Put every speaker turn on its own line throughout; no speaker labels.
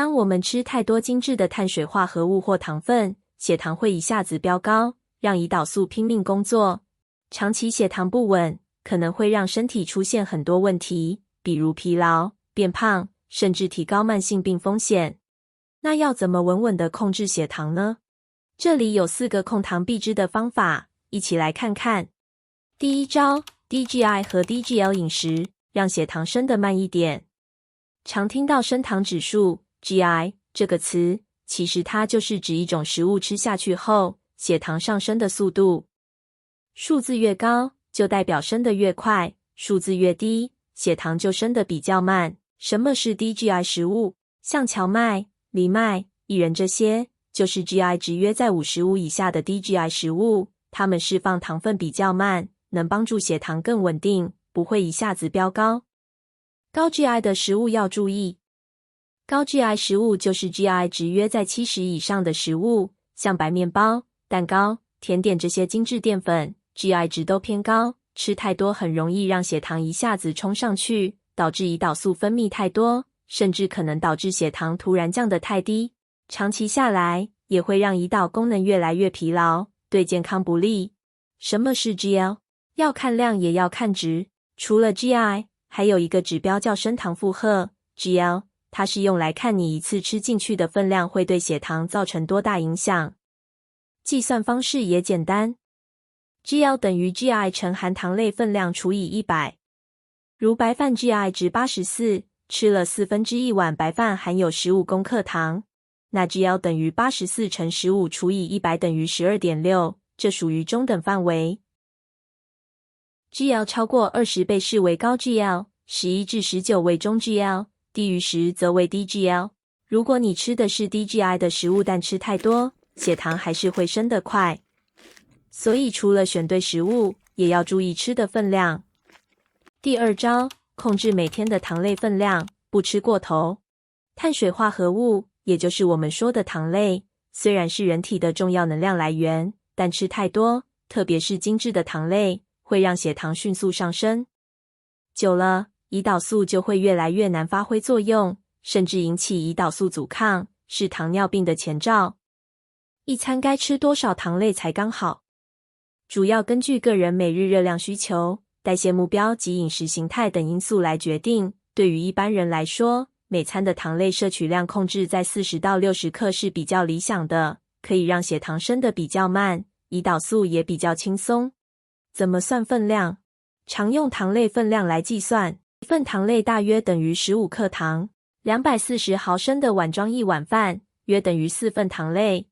当我们吃太多精致的碳水化合物或糖分，血糖会一下子飙高，让胰岛素拼命工作。长期血糖不稳，可能会让身体出现很多问题，比如疲劳、变胖，甚至提高慢性病风险。那要怎么稳稳地控制血糖呢？这里有4个控糖必知的方法，一起来看看。第一招，低 GI 和低 GL 饮食，让血糖升得慢一点。常听到升糖指数 GI 这个词，其实它就是指一种食物吃下去后，血糖上升的速度。数字越高，就代表升得越快，数字越低，血糖就升得比较慢。什么是低 GI 食物？像荞麦、藜麦、薏仁这些，就是 GI 值约在55以下的低 GI 食物，它们释放糖分比较慢，能帮助血糖更稳定，不会一下子飙高。高 GI 的食物要注意。高 GI 食物就是 GI 值约在70以上的食物，像白面包、蛋糕、甜点这些精致淀粉， GI 值都偏高，吃太多很容易让血糖一下子冲上去，导致胰岛素分泌太多，甚至可能导致血糖突然降得太低。长期下来，也会让胰岛功能越来越疲劳，对健康不利。什么是 GL？ 要看量也要看值。除了 GI， 还有一个指标叫升糖负荷 GL， 它是用来看你一次吃进去的分量会对血糖造成多大影响。计算方式也简单， GL 等于 GI 乘含糖类分量除以100。如白饭 GI 值84，吃了1/4碗白饭含有15公克糖，那 GL 等于84乘15除以100等于 12.6， 这属于中等范围。GL 超过20被视为高 GL， 11至19为中 GL， 低于10则为低 GL。如果你吃的是低 GI 的食物，但吃太多，血糖还是会升得快。所以除了选对食物，也要注意吃的分量。第二招，控制每天的糖类分量，不吃过头。碳水化合物，也就是我们说的糖类，虽然是人体的重要能量来源，但吃太多，特别是精致的糖类，会让血糖迅速上升。久了，胰岛素就会越来越难发挥作用，甚至引起胰岛素阻抗，是糖尿病的前兆。一餐该吃多少糖类才刚好？主要根据个人每日热量需求、代谢目标及饮食形态等因素来决定。对于一般人来说，每餐的糖类摄取量控制在40到60克是比较理想的，可以让血糖升得比较慢，胰岛素也比较轻松。怎么算分量？常用糖类分量来计算，一份糖类大约等于15克糖，240毫升的碗装1碗饭，约等于4份糖类。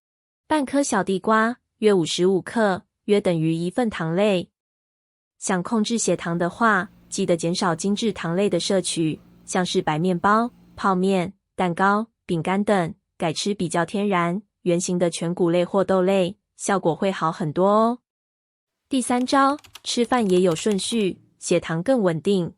半颗小地瓜，约55克，约等于1份糖类。想控制血糖的话，记得减少精致糖类的摄取，像是白面包、泡面、蛋糕、饼干等，改吃比较天然、原形的全谷类或豆类，效果会好很多哦。第三招，吃饭也有顺序，血糖更稳定。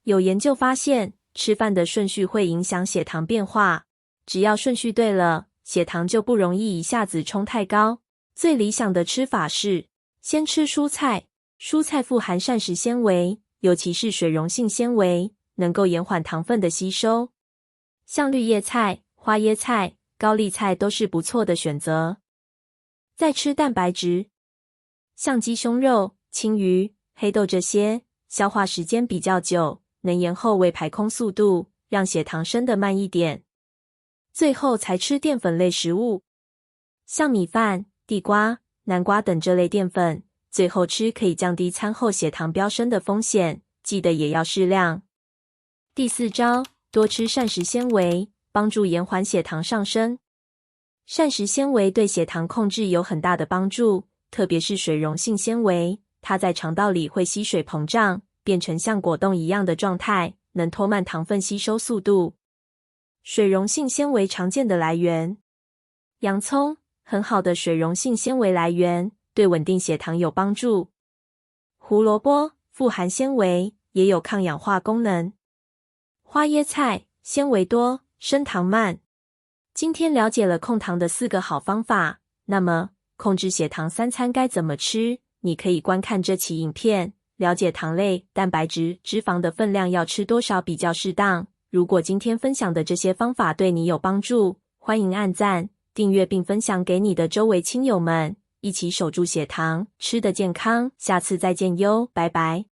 有研究发现，吃饭的顺序会影响血糖变化，只要顺序对了，血糖就不容易一下子冲太高。最理想的吃法是，先吃蔬菜，蔬菜富含膳食纤维，尤其是水溶性纤维，能够延缓糖分的吸收。像绿叶菜、花椰菜、高丽菜都是不错的选择。再吃蛋白质，像鸡胸肉、青鱼、黑豆这些，消化时间比较久，能延后胃排空速度，让血糖升得慢一点。最后才吃淀粉类食物，像米饭、地瓜、南瓜等这类淀粉，最后吃可以降低餐后血糖飙升的风险，记得也要适量。第四招，多吃膳食纤维，帮助延缓血糖上升。膳食纤维对血糖控制有很大的帮助，特别是水溶性纤维，它在肠道里会吸水膨胀，变成像果冻一样的状态，能拖慢糖分吸收速度。水溶性纤维常见的来源，洋葱，很好的水溶性纤维来源，对稳定血糖有帮助。胡萝卜，富含纤维，也有抗氧化功能。花椰菜，纤维多，升糖慢。今天了解了控糖的4个好方法，那么控制血糖3餐该怎么吃？你可以观看这期影片，了解糖类、蛋白质、脂肪的分量要吃多少比较适当。如果今天分享的这些方法对你有帮助，欢迎按赞、订阅并分享给你的周围亲友们，一起守住血糖，吃得健康。下次再见哟，拜拜。